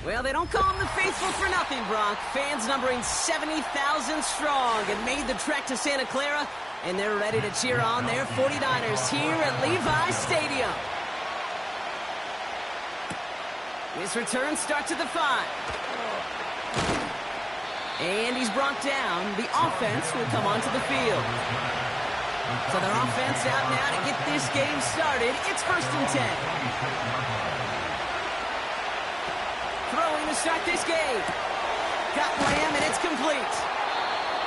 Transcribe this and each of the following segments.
Well, they don't call them the faithful for nothing, Brock. Fans numbering 70,000 strong and made the trek to Santa Clara, and they're ready to cheer on their 49ers here at Levi Stadium. His return starts at the 5. And he's brought down. The offense will come onto the field. So their offense out now to get this game started. It's 1st and 10. Throwing to start this game. Got Lamb, and it's complete.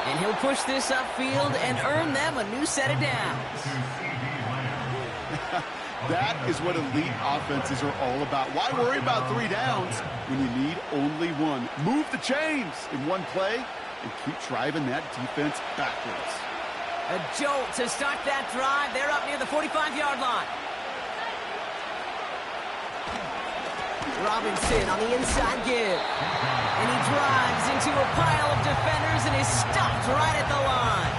And he'll push this upfield and earn them a new set of downs. That is what elite offenses are all about. Why worry about 3 downs when you need only 1? Move the chains in one play and keep driving that defense backwards. A jolt to start that drive. They're up near the 45-yard line. Robinson on the inside give. And he drives into a pile of defenders and is stopped right at the line.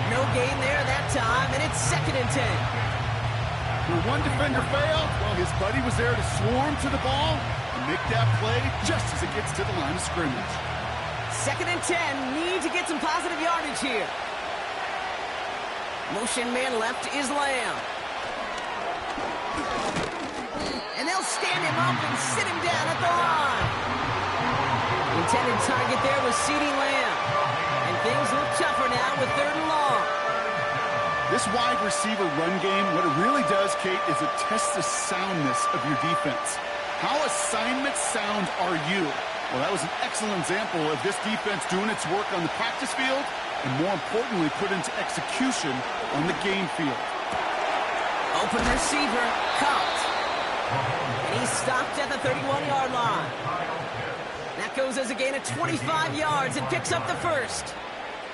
No gain there that time, and it's 2nd and 10. Where one defender failed, well, his buddy was there to swarm to the ball and make that play just as it gets to the line of scrimmage. 2nd and 10, need to get some positive yardage here. Motion man left is Lamb. And they'll stand him up and sit him down at the line. The intended target there was CeeDee Lamb. And things look tougher now with 3rd and long. This wide receiver run game, what it really does, Kate, is it tests the soundness of your defense. How assignment sound are you? Well, that was an excellent example of this defense doing its work on the practice field and, more importantly, put into execution on the game field. Open receiver, caught. And he's stopped at the 31-yard line. That goes as a gain of 25 yards and picks up the 1st.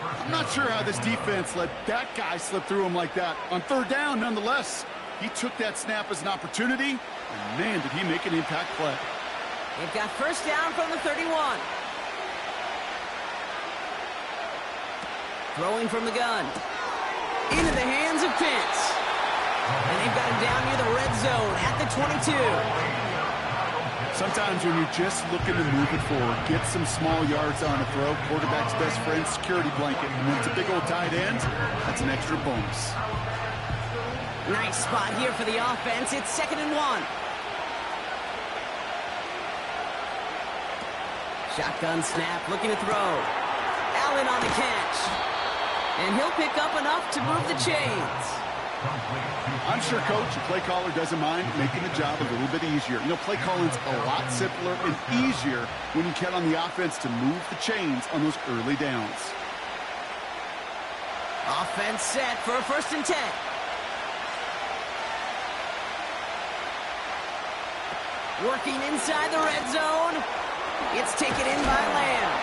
I'm not sure how this defense let that guy slip through him like that. On 3rd down, nonetheless, he took that snap as an opportunity, and man, did he make an impact play. They've got 1st down from the 31. Throwing from the gun. Into the hands of Pitts. And they've got him down near the red zone at the 22. Sometimes when you're just looking to move it forward, get some small yards on a throw, quarterback's best friend, security blanket. And when it's a big old tight end, that's an extra bonus. Nice spot here for the offense. It's 2nd and 1. Shotgun snap, looking to throw. Allen on the catch. And he'll pick up enough to move the chains. I'm sure, Coach, your play caller doesn't mind making the job a little bit easier. You know, play calling's a lot simpler and easier when you count on the offense to move the chains on those early downs. Offense set for a 1st and 10. Working inside the red zone. It's taken in by Lamb.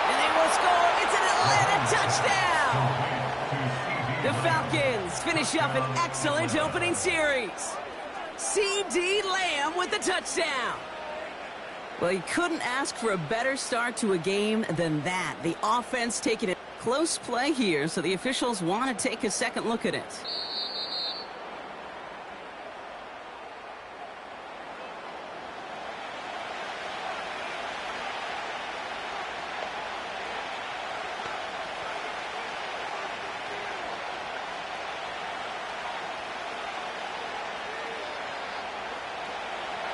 And they will score. It's an Atlanta touchdown. The Falcons finish up an excellent opening series. CeeDee Lamb with the touchdown. Well, you couldn't ask for a better start to a game than that. The offense taking it close play here, so the officials want to take a second look at it.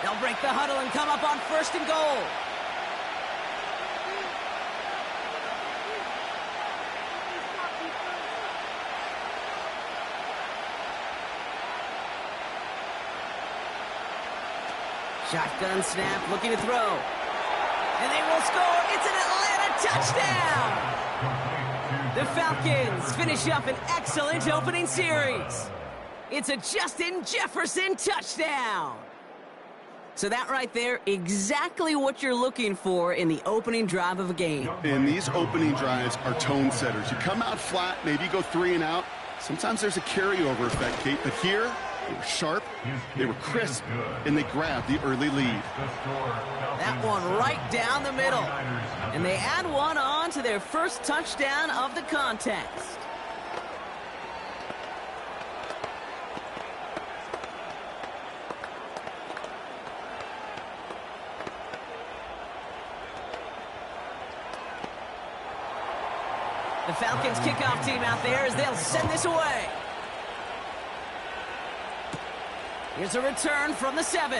They'll break the huddle and come up on 1st and goal. Shotgun snap, looking to throw. And they will score. It's an Atlanta touchdown. The Falcons finish up an excellent opening series. It's a Justin Jefferson touchdown. So that right there, exactly what you're looking for in the opening drive of a game. And these opening drives are tone setters. You come out flat, maybe you go 3 and out. Sometimes there's a carryover effect, Kate, but here they were sharp, they were crisp, and they grabbed the early lead. That one right down the middle. And they add one on to their first touchdown of the contest. The Falcons kickoff team out there as they'll send this away. Here's a return from the 7.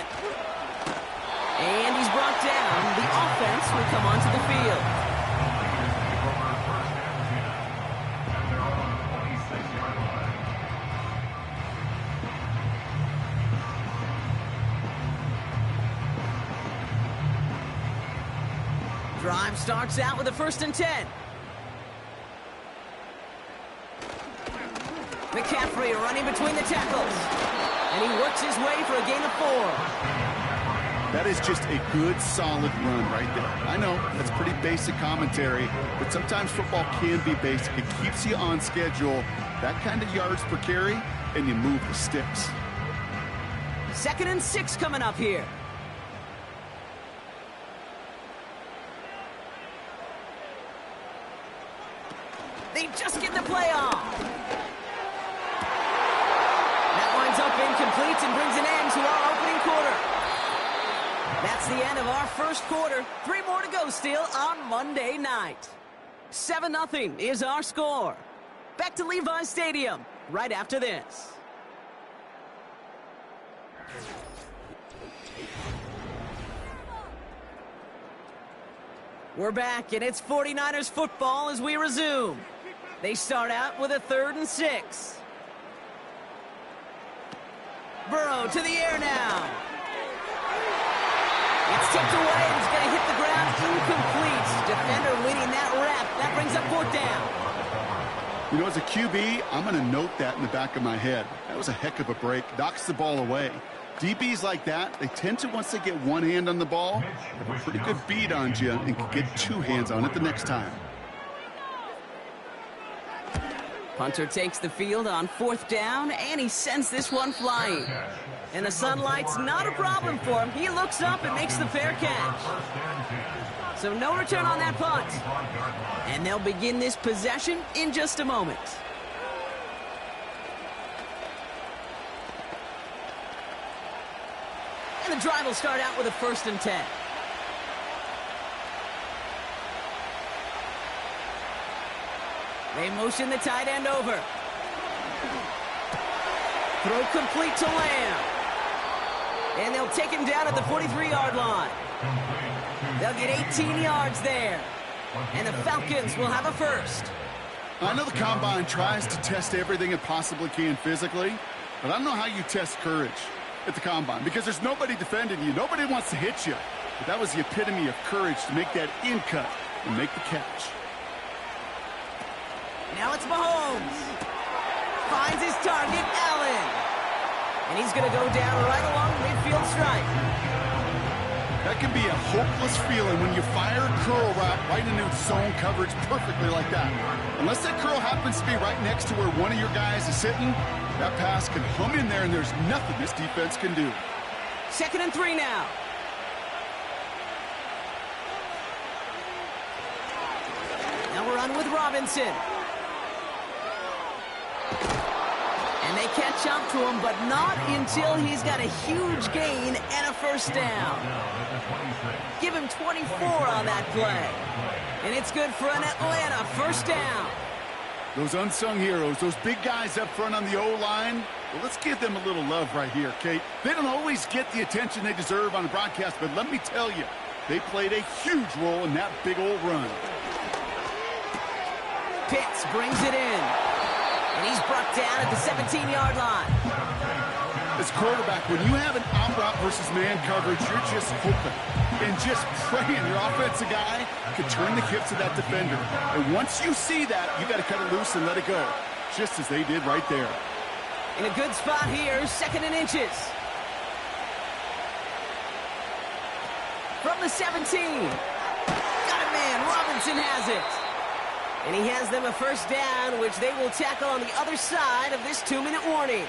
And he's brought down. The offense will come onto the field. Drive starts out with a 1st and 10. McCaffrey running between the tackles. And he works his way for a gain of 4. That is just a good, solid run right there. I know, that's pretty basic commentary, but sometimes football can be basic. It keeps you on schedule, that kind of yards per carry, and you move the sticks. 2nd and 6 coming up here. They just get the play off. That winds up incomplete and brings an end to our opening quarter. That's the end of our first quarter. 3 more to go still on Monday night. 7-0 is our score. Back to Levi's Stadium right after this. We're back, and it's 49ers football as we resume. They start out with a 3rd and 6. Burrow to the air now. It's tipped away, and it's going to hit the ground incomplete. Defender winning that rep. That brings up 4th down. You know, as a QB, I'm going to note that in the back of my head. That was a heck of a break. Knocks the ball away. DBs like that, they tend to, once they get one hand on the ball, have a pretty good beat on you and can get 2 hands on it the next time. Punter takes the field on 4th down, and he sends this one flying. And the sunlight's not a problem for him. He looks up and makes the fair catch. So no return on that punt. And they'll begin this possession in just a moment. And the drive will start out with a 1st and 10. They motion the tight end over. Throw complete to Lamb. And they'll take him down at the 43-yard line. They'll get 18 yards there. And the Falcons will have a 1st. I know the Combine tries to test everything it possibly can physically, but I don't know how you test courage at the Combine, because there's nobody defending you. Nobody wants to hit you. But that was the epitome of courage to make that in cut and make the catch. Now it's Mahomes. Finds his target, Allen. And he's going to go down right along the midfield stripe. That can be a hopeless feeling when you fire a curl route right into zone coverage perfectly like that. Unless that curl happens to be right next to where one of your guys is sitting, that pass can hum in there and there's nothing this defense can do. 2nd and 3 now. Now we're on with Robinson. And they catch up to him, but not until he's got a huge gain and a 1st down. Give him 24 on that play. And it's good for an Atlanta 1st down. Those unsung heroes, those big guys up front on the O-line, well, let's give them a little love right here, Kate. They don't always get the attention they deserve on the broadcast, but let me tell you, they played a huge role in that big old run. Pitts brings it in. And he's brought down at the 17-yard line. As quarterback, when you have an out-route versus man coverage, you're just hoping and just praying your offensive guy can turn the hips of that defender. And once you see that, you got to cut it loose and let it go, just as they did right there. In a good spot here, 2nd and inches. From the 17. Got it, man. Robinson has it. And he has them a 1st down, which they will tackle on the other side of this 2-minute warning.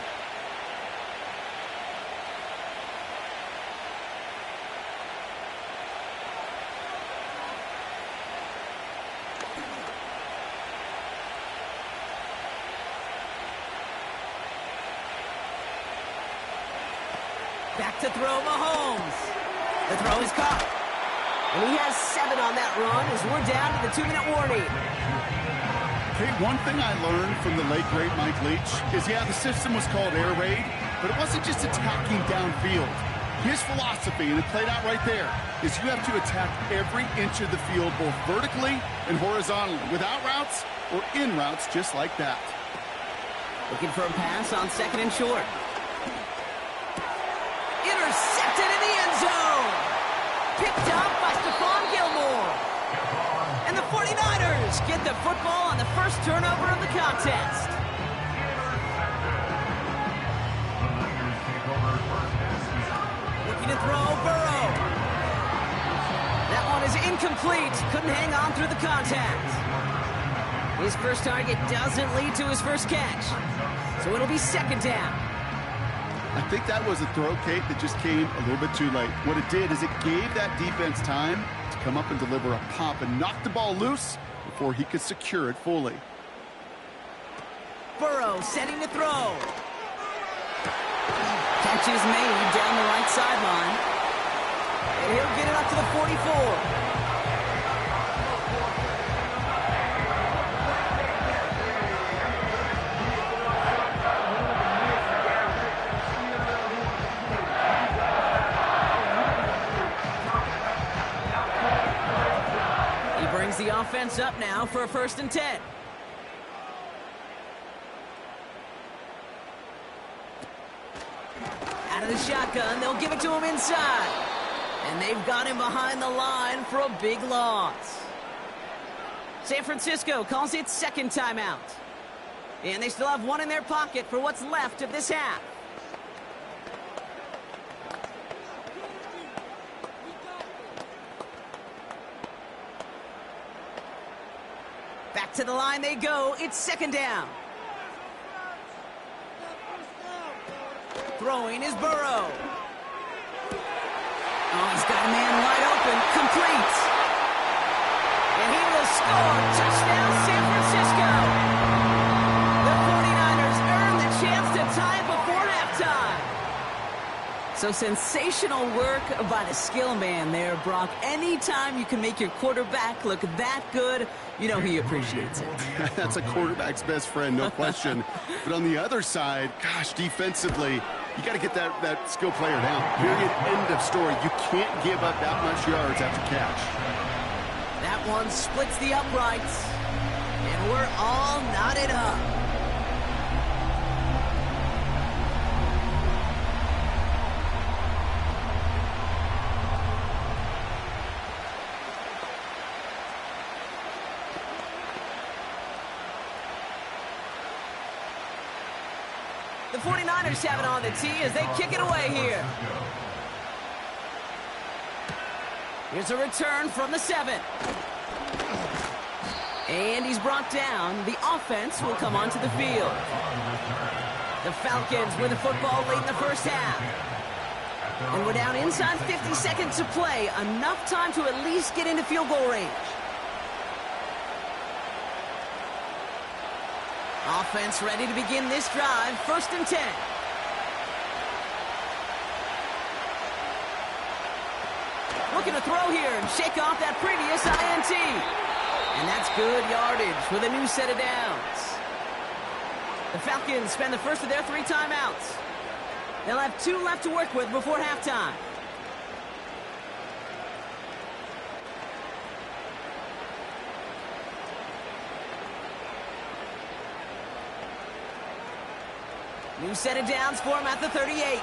Back to throw Mahomes. The throw is caught. And he has 7 on that run as we're down to the 2-minute warning. Hey, one thing I learned from the late, great Mike Leach is, yeah, the system was called air raid, but it wasn't just attacking downfield. His philosophy, and it played out right there, is you have to attack every inch of the field, both vertically and horizontally, without routes or in routes just like that. Looking for a pass on 2nd and short. Intercepted in the end zone. Picked up by Stephon Gilmore. And the 49ers get the football on the first turnover of the contest. Looking to throw, Burrow. That one is incomplete. Couldn't hang on through the contact. His first target doesn't lead to his first catch. So it'll be 2nd down. I think that was a throw, Kate, that just came a little bit too late. What it did is it gave that defense time to come up and deliver a pop and knock the ball loose before he could secure it fully. Burrow setting to throw. Catch is made down the right sideline. And he'll get it up to the 44. The offense up now for a 1st and 10. Out of the shotgun, they'll give it to him inside. And they've got him behind the line for a big loss. San Francisco calls it 2nd timeout. And they still have one in their pocket for what's left of this half. Back to the line they go. It's 2nd down. Throwing is Burrow. Oh, he's got a man wide open. Complete. And he will score. Touchdown, San Francisco. The 49ers earn the chance to tie it before halftime. So sensational work by the skill man there, Brock. Anytime you can make your quarterback look that good, you know he appreciates it. That's a quarterback's best friend, no question. But on the other side, gosh, defensively, you got to get that skill player down. Period, end of story. You can't give up that much yards after catch. That one splits the uprights, and we're all knotted up. The 49ers have it on the tee as they kick it away here. Here's a return from the 7. And he's brought down. The offense will come onto the field. The Falcons with the football late in the first half. And we're down inside 50 seconds to play. Enough time to at least get into field goal range. Offense ready to begin this drive. 1st and 10. Looking to throw here and shake off that previous INT. And that's good yardage with a new set of downs. The Falcons spend the first of their 3 timeouts. They'll have 2 left to work with before halftime. New set of downs for him at the 38.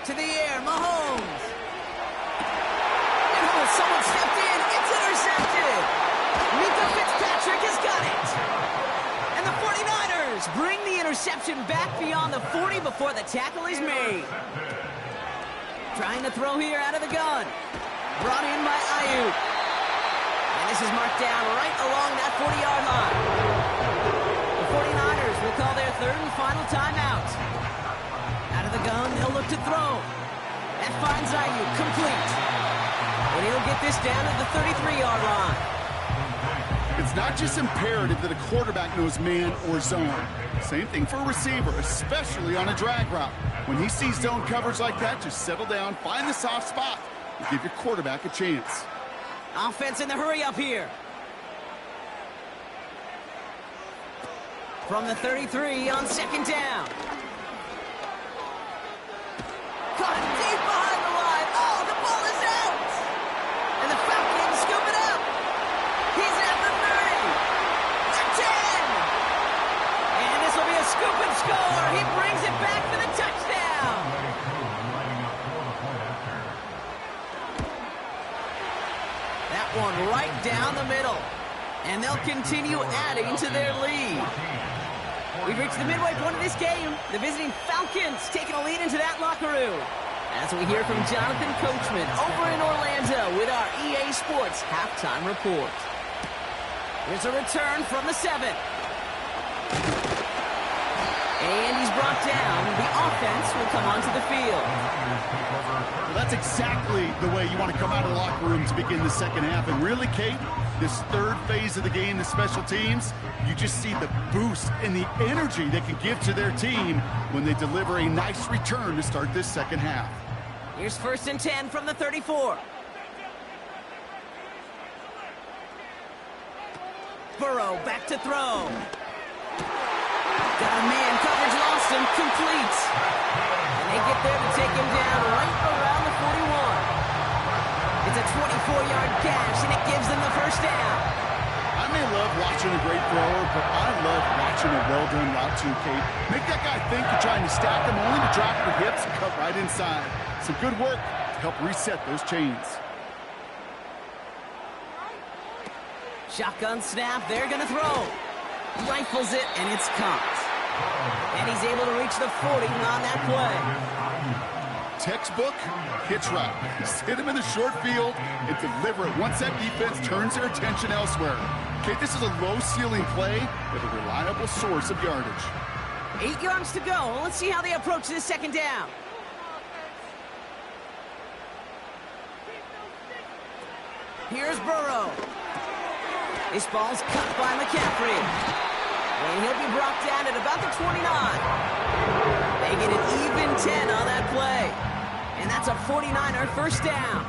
To the air, Mahomes. And someone stepped in. It's intercepted. Mika Fitzpatrick has got it. And the 49ers bring the interception back beyond the 40 before the tackle is made. Trying to throw here out of the gun. Brought in by Ayuk. And this is marked down right along that 40-yard line. The 49ers will call their 3rd and final timeout. Out of the gun, they'll look to throw. That finds Ayuk, complete. And he'll get this down at the 33-yard line. It's not just imperative that a quarterback knows man or zone. Same thing for a receiver, especially on a drag route. When he sees zone coverage like that, just settle down, find the soft spot, and give your quarterback a chance. Offense in the hurry up here. From the 33 on second down. Caught deep behind the line. Oh, the ball is out. And the Falcons scoop it up. He's at the 30. The 10. And this will be a scoop and score. He brings it back for the touchdown. That one right down the middle. And they'll continue adding to their lead. We've reached the midway point of this game. The visiting Falcons taking a lead into that locker room. As we hear from Jonathan Coachman over in Orlando with our EA Sports halftime report. Here's a return from the 7. And he's brought down. The offense will come onto the field. Well, that's exactly the way you want to come out of the locker room to begin the second half. And really, Kate, this third phase of the game, the special teams, you just see the boost and the energy they can give to their team when they deliver a nice return to start this second half. Here's 1st and 10 from the 34. Burrow back to throw. Got a man coverage, lost him, complete. And they get there to take him down right around the 41. It's a 24-yard gash, and it gives them the first down. I may love watching a great thrower, but I love watching a well-done route too, Kate. Make that guy think you're trying to stack him, only to drop the hips and cut right inside. Some good work to help reset those chains. Shotgun snap, they're going to throw. Rifles it, and it's caught. And he's able to reach the 40 on that play. Textbook hitch route. Just hit him in the short field and deliver it once that defense turns their attention elsewhere. Okay, this is a low-ceiling play with a reliable source of yardage. 8 yards to go. Let's see how they approach this second down. Here's Burrow. This ball's cut by McCaffrey. And he'll be brought down at about the 29. They get an even 10 on that play. And that's a 49er first down.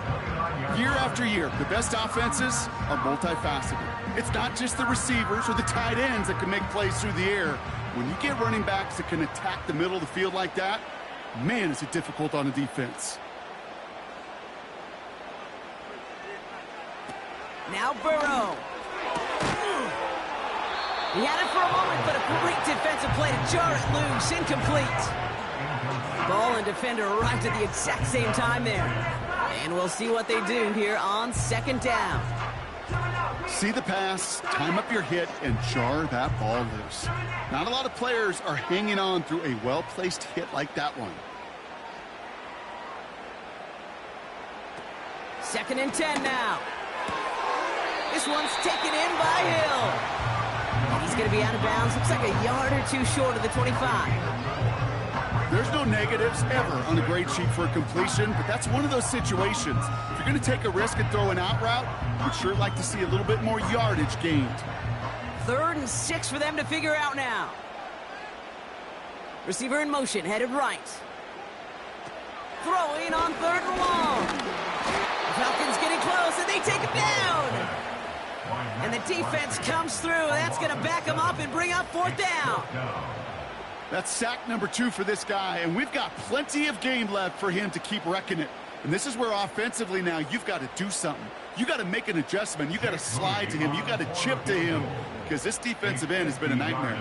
Year after year, the best offenses are multifaceted. It's not just the receivers or the tight ends that can make plays through the air. When you get running backs that can attack the middle of the field like that, man, is it difficult on a defense. Now Burrow. He had it for a moment, but a great defensive play to jar it loose. Incomplete. Ball and defender arrived at the exact same time there. And we'll see what they do here on second down. See the pass, time up your hit, and jar that ball loose. Not a lot of players are hanging on through a well-placed hit like that one. 2nd and 10 now. This one's taken in by Hill. And he's going to be out of bounds. Looks like a yard or two short of the 25. There's no negatives ever on a grade sheet for a completion, but that's one of those situations. If you're going to take a risk and throw an out route, you'd sure like to see a little bit more yardage gained. 3rd and 6 for them to figure out now. Receiver in motion, headed right. Throwing on 3rd and long. The Falcons getting close, and they take it down. And the defense comes through. That's going to back them up and bring up 4th down. That's sack number 2 for this guy, and we've got plenty of game left for him to keep wrecking it. And this is where offensively now you've got to do something. You got to make an adjustment. You got to slide to him. You got to chip to him, because this defensive end has been a nightmare.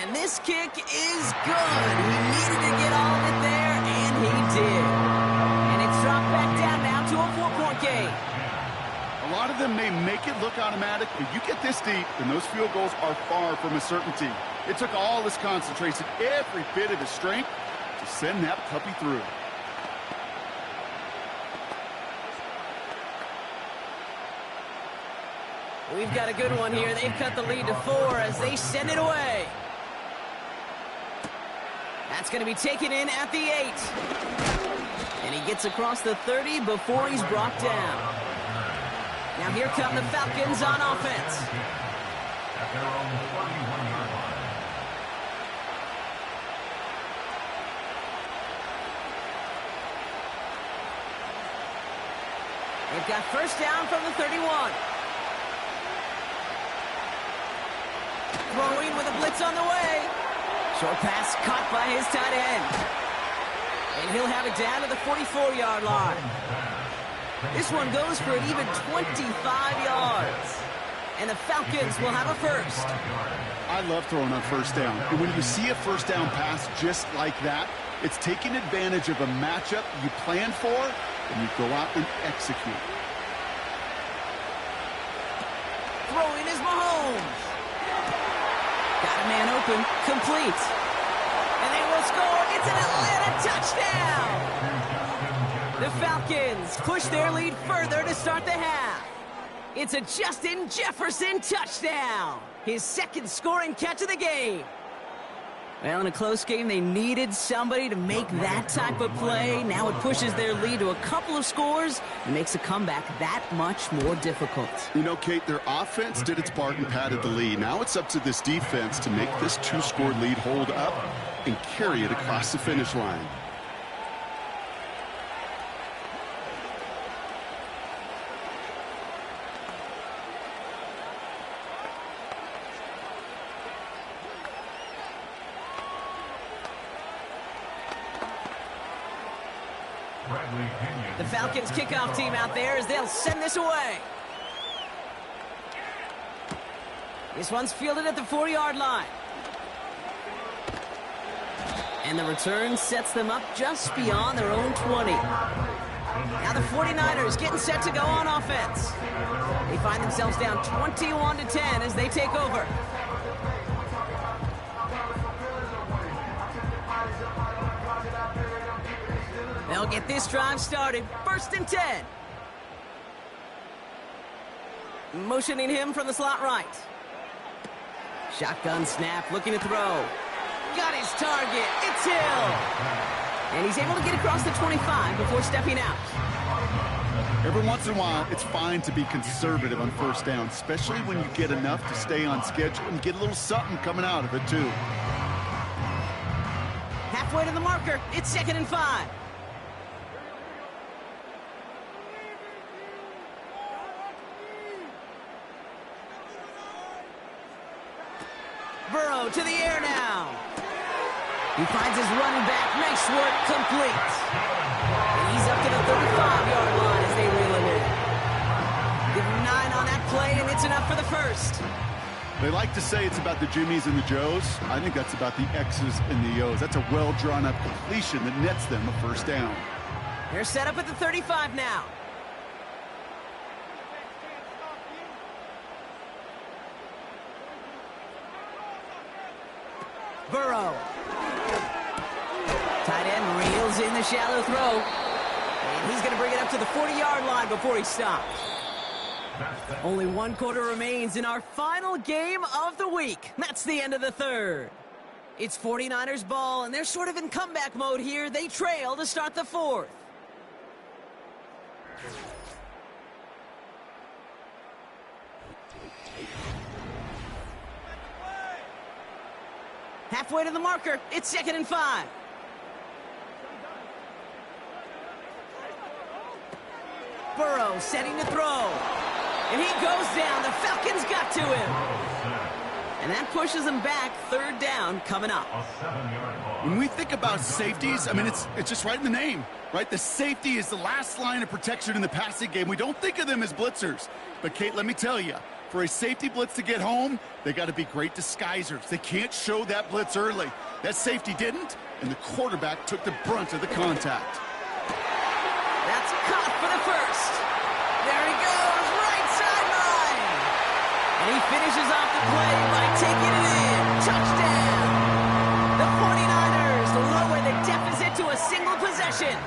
And this kick is good. He needed to get all of it there, and he did. And it's dropped back down now to a 4-point game. A lot of them may make it look automatic, but you get this deep, and those field goals are far from a certainty. It took all his concentration, every bit of his strength, to send that puppy through. We've got a good one here. They've cut the lead to 4 as they send it away. That's going to be taken in at the 8. And he gets across the 30 before he's brought down. Now here come the Falcons on offense. They've got first down from the 31. Throwing with a blitz on the way. Short pass caught by his tight end. And he'll have it down to the 44-yard line. This one goes for an even 25 yards. And the Falcons will have a first. I love throwing on first down. And when you see a first down pass just like that, it's taking advantage of a matchup you planned for, and you go out and execute. Throwing is Mahomes. Got a man open, complete. And they will score. It's an Atlanta touchdown. The Falcons push their lead further to start the half. It's a Justin Jefferson touchdown. His second scoring catch of the game. Well, in a close game, they needed somebody to make that type of play. Now it pushes their lead to a couple of scores and makes a comeback that much more difficult. You know, Kate, their offense did its part and padded the lead. Now it's up to this defense to make this two-score lead hold up and carry it across the finish line. The Falcons kickoff team out there as they'll send this away. This one's fielded at the 40-yard line. And the return sets them up just beyond their own 20. Now the 49ers getting set to go on offense. They find themselves down 21-10 as they take over. They'll get this drive started. First and 10. Motioning him from the slot right. Shotgun snap, looking to throw. Got his target. It's Hill. And he's able to get across the 25 before stepping out. Every once in a while, it's fine to be conservative on first down, especially when you get enough to stay on schedule and get a little something coming out of it, too. Halfway to the marker. It's second and 5. Burrow to the air now. He finds his running back. Nice work, complete. And he's up to the 35-yard line as they reel him in. Give him 9 on that play, and it's enough for the first. They like to say it's about the Jimmies and the Joes. I think that's about the X's and the O's. That's a well-drawn-up completion that nets them a first down. They're set up at the 35 now. Burrow. Tight end reels in the shallow throw. And he's going to bring it up to the 40-yard line before he stops. Only one quarter remains in our final game of the week. That's the end of the third. It's 49ers ball, and they're sort of in comeback mode here. They trail to start the fourth. Halfway to the marker. It's second and 5. Burrow setting to throw. And he goes down. The Falcons got to him. And that pushes them back. Third down coming up. When we think about safeties, I mean, it's just right in the name, right? The safety is the last line of protection in the passing game. We don't think of them as blitzers. But, Kate, let me tell you, for a safety blitz to get home, they got to be great disguisers. They can't show that blitz early. That safety didn't, and the quarterback took the brunt of the contact. That's caught for the first. There he goes, right sideline. And he finishes off the play by taking it in. Touchdown. The 49ers lower the deficit to a single possession.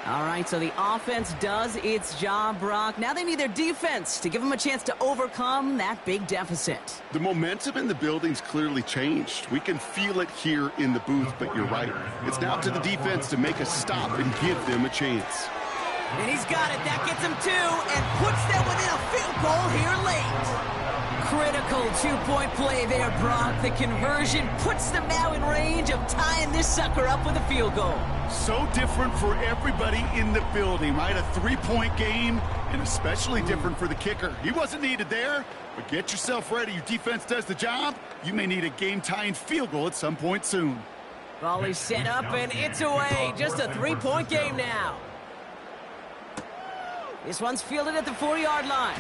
All right, so the offense does its job, Brock. Now they need their defense to give them a chance to overcome that big deficit. The momentum in the building's clearly changed. We can feel it here in the booth, but you're right. It's now to the defense to make a stop and give them a chance. And he's got it. That gets him two and puts them within a field goal here late. Critical two-point play there, Brock. The conversion puts them now in range of tying this sucker up with a field goal. So different for everybody in the building, right? A three-point game, and especially different for the kicker. He wasn't needed there, but get yourself ready. Your defense does the job. You may need a game-tying field goal at some point soon. Volley set up, and it's away. Just a three-point game now. This one's fielded at the 40-yard line.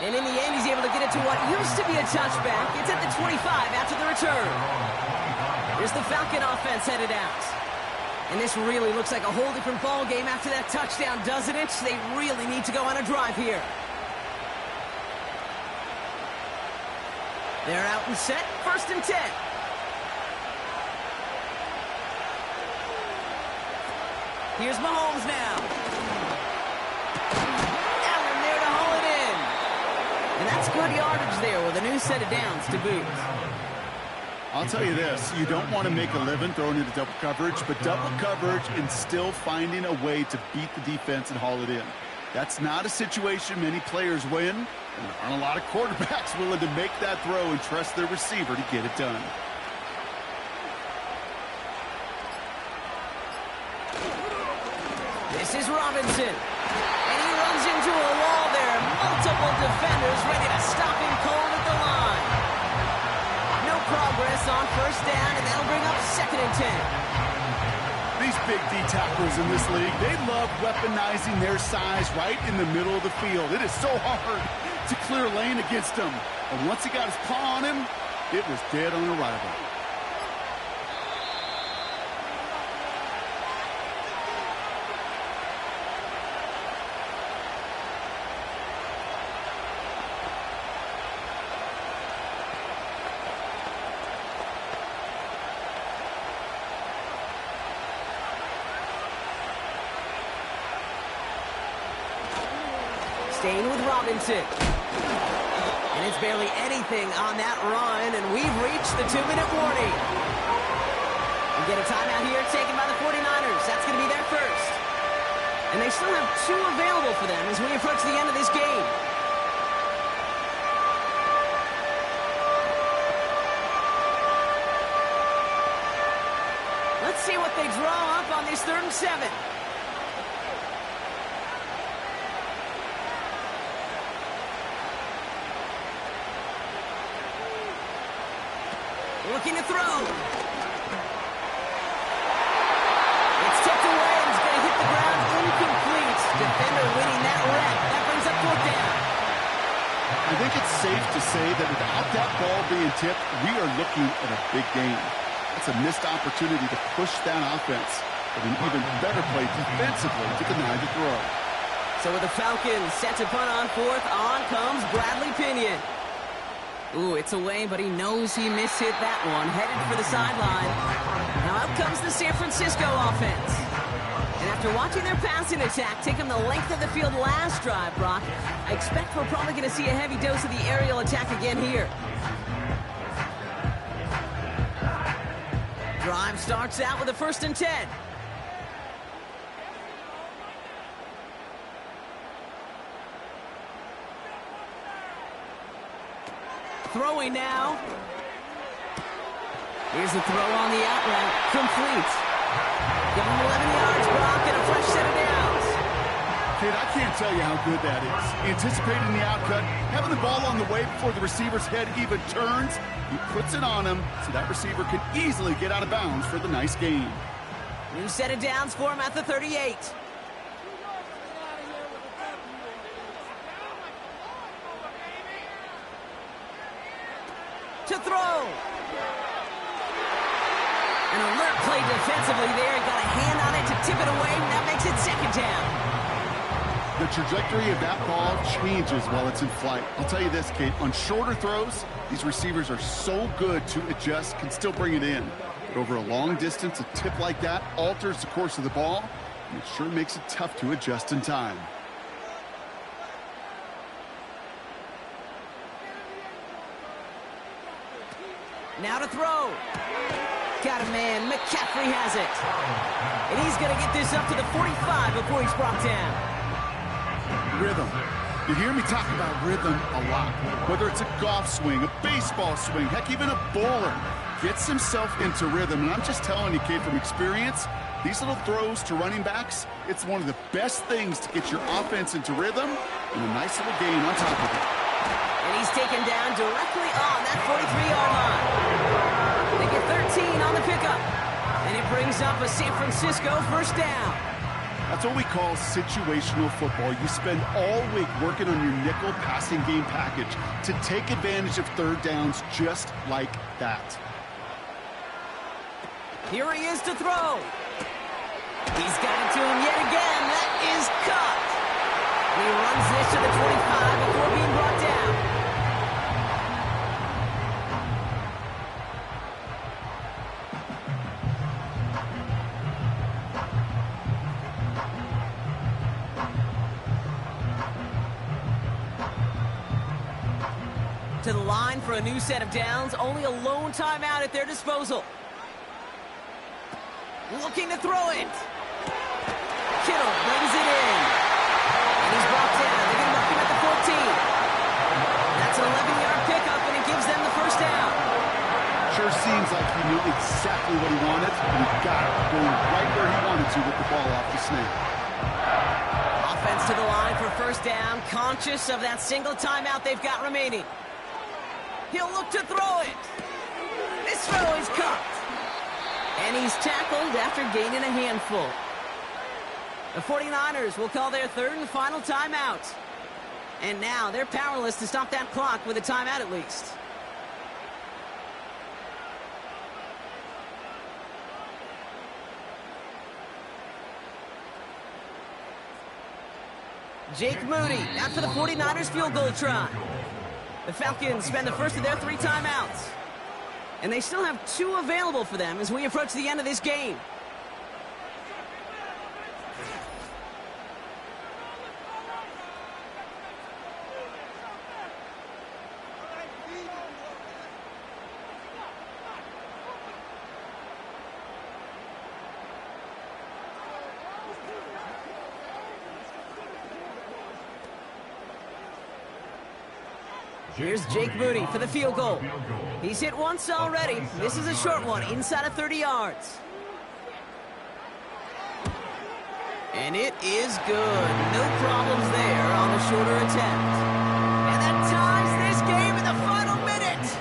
And in the end, he's able to get it to what used to be a touchback. It's at the 25 after the return. Here's the Falcon offense headed out. And this really looks like a whole different ball game after that touchdown, doesn't it? They really need to go on a drive here. They're out and set. 1st and 10. Here's Mahomes now. And that's good yardage there with a new set of downs to boot. I'll tell you this, you don't want to make a living throwing into double coverage, but double coverage and still finding a way to beat the defense and haul it in. That's not a situation many players win, and there aren't a lot of quarterbacks willing to make that throw and trust their receiver to get it done. This is Robinson. And he runs into a wall there. Multiple defenders ready to stop him cold at the line. No progress on 1st down, and that'll bring up 2nd and 10. These big D tackles in this league, they love weaponizing their size right in the middle of the field. It is so hard to clear lane against him. And once he got his paw on him, it was dead on arrival. Staying with Robinson. And it's barely anything on that run, and we've reached the 2-minute warning. We get a timeout here taken by the 49ers. That's going to be their first. And they still have 2 available for them as we approach the end of this game. Let's see what they draw up on this 3rd and 7. Looking to throw. It's tipped away and it's going to hit the ground incomplete. Defender winning that rep. That brings up 4th down. I think it's safe to say that without that ball being tipped, we are looking at a big game. It's a missed opportunity to push that offense, but an even better play defensively to deny the throw. So with the Falcons set to punt on 4th, on comes Bradley Pinion. Ooh, it's away, but he knows he mishit that one. Headed for the sideline. Now out comes the San Francisco offense. And after watching their passing attack take them the length of the field last drive, Brock, I expect we're probably going to see a heavy dose of the aerial attack again here. Drive starts out with a 1st and 10. Throwing now. Here's the throw on the out route. Complete. Give him 11 yards, Brock, and a fresh set of downs. Kid, I can't tell you how good that is. Anticipating the outcut, having the ball on the way before the receiver's head even turns, he puts it on him so that receiver can easily get out of bounds for the nice gain. New set of downs for him at the 38. To throw. An alert play defensively there. He got a hand on it to tip it away. That makes it 2nd down. The trajectory of that ball changes while it's in flight. I'll tell you this, Kate, on shorter throws, these receivers are so good to adjust, can still bring it in. But over a long distance, a tip like that alters the course of the ball, It sure makes it tough to adjust in time. Now to throw. Got a man. McCaffrey has it. And he's going to get this up to the 45 before he's brought down. Rhythm. You hear me talk about rhythm a lot. Whether it's a golf swing, a baseball swing, heck, even a bowler gets himself into rhythm. And I'm just telling you, kid, from experience, these little throws to running backs, it's one of the best things to get your offense into rhythm and a nice little gain on top of it. And he's taken down directly on that 43-yard line. They get 13 on the pickup. And it brings up a San Francisco first down. That's what we call situational football. You spend all week working on your nickel passing game package to take advantage of third downs just like that. Here he is to throw. He's got it to him yet again. That is caught. And he runs this to the 25 before being brought down. To the line for a new set of downs. Only a lone timeout at their disposal. Looking to throw it. Kittle brings it in. And he's brought down. They're going to mark him at the 14. That's an 11-yard pickup, and it gives them the first down. Sure seems like he knew exactly what he wanted, and he got it, going right where he wanted to with the ball off the snap. Offense to the line for first down, conscious of that single timeout they've got remaining. He'll look to throw it. This throw is caught. And he's tackled after gaining a handful. The 49ers will call their third and final timeout. And now they're powerless to stop that clock with a timeout at least. Jake Moody out for the 49ers field goal try. The Falcons spend the first of their 3 timeouts. And they still have 2 available for them as we approach the end of this game. Here's Jake Moody for the field goal. He's hit once already. This is a short one, inside of 30 yards. And it is good. No problems there on the shorter attempt. And that ties this game in the final minute.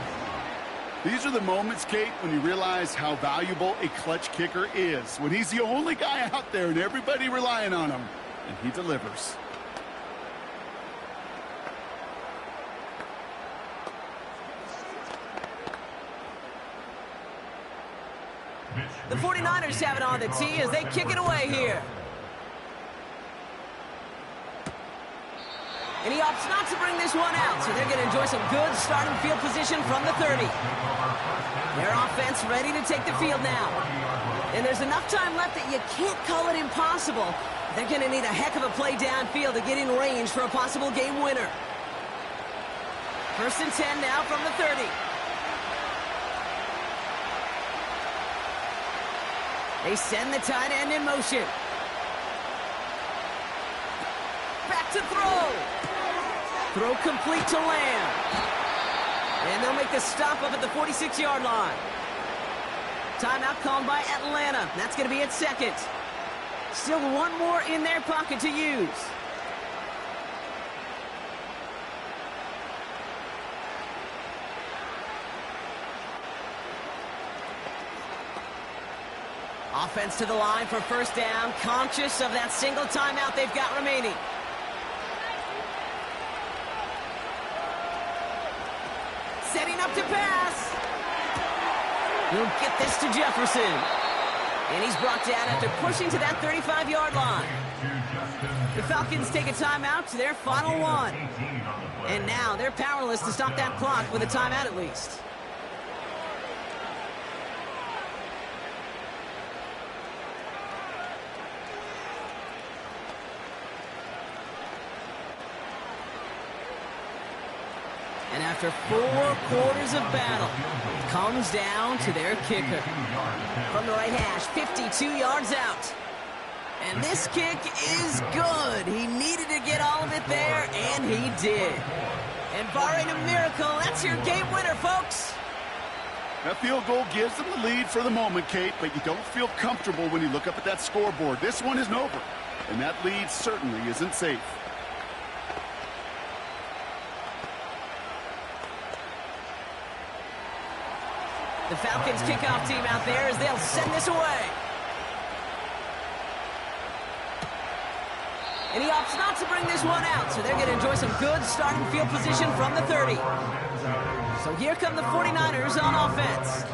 These are the moments, Kate, when you realize how valuable a clutch kicker is. When he's the only guy out there and everybody relying on him. And he delivers. The 49ers have it on the tee as they kick it away here. And he opts not to bring this one out, so they're going to enjoy some good starting field position from the 30. Their offense ready to take the field now. And there's enough time left that you can't call it impossible. They're going to need a heck of a play downfield to get in range for a possible game winner. 1st and 10 now from the 30. They send the tight end in motion. Back to throw. Throw complete to Lamb. And they'll make the stop up at the 46-yard line. Timeout called by Atlanta. That's going to be at 2nd. Still one more in their pocket to use. Offense to the line for first down, conscious of that single timeout they've got remaining. Setting up to pass. He'll get this to Jefferson. And he's brought down after pushing to that 35-yard line. The Falcons take a timeout to their final one. And now they're powerless to stop that clock with a timeout at least. And after 4 quarters of battle, it comes down to their kicker. From the right hash, 52 yards out. And this kick is good. He needed to get all of it there, and he did. And barring a miracle, that's your game winner, folks. That field goal gives them the lead for the moment, Kate, but you don't feel comfortable when you look up at that scoreboard. This one isn't over, and that lead certainly isn't safe. The Falcons kickoff team out there as they'll send this away. And he opts not to bring this one out, so they're going to enjoy some good starting field position from the 30. So here come the 49ers on offense.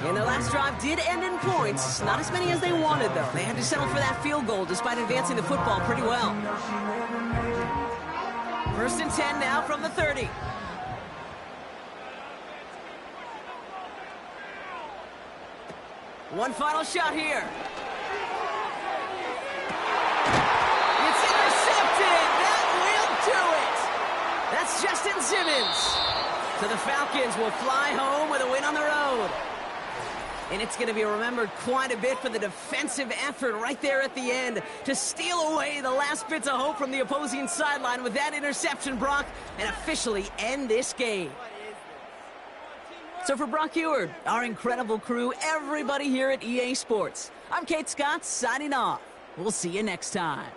And their last drive did end in points. Not as many as they wanted, though. They had to settle for that field goal despite advancing the football pretty well. 1st and 10 now from the 30. One final shot here. It's intercepted. That will do it. That's Justin Simmons. So the Falcons will fly home with a win on the road. And it's going to be remembered quite a bit for the defensive effort right there at the end to steal away the last bits of hope from the opposing sideline with that interception, Brock, and officially end this game. So for Brock Eward, our incredible crew, everybody here at EA Sports, I'm Kate Scott signing off. We'll see you next time.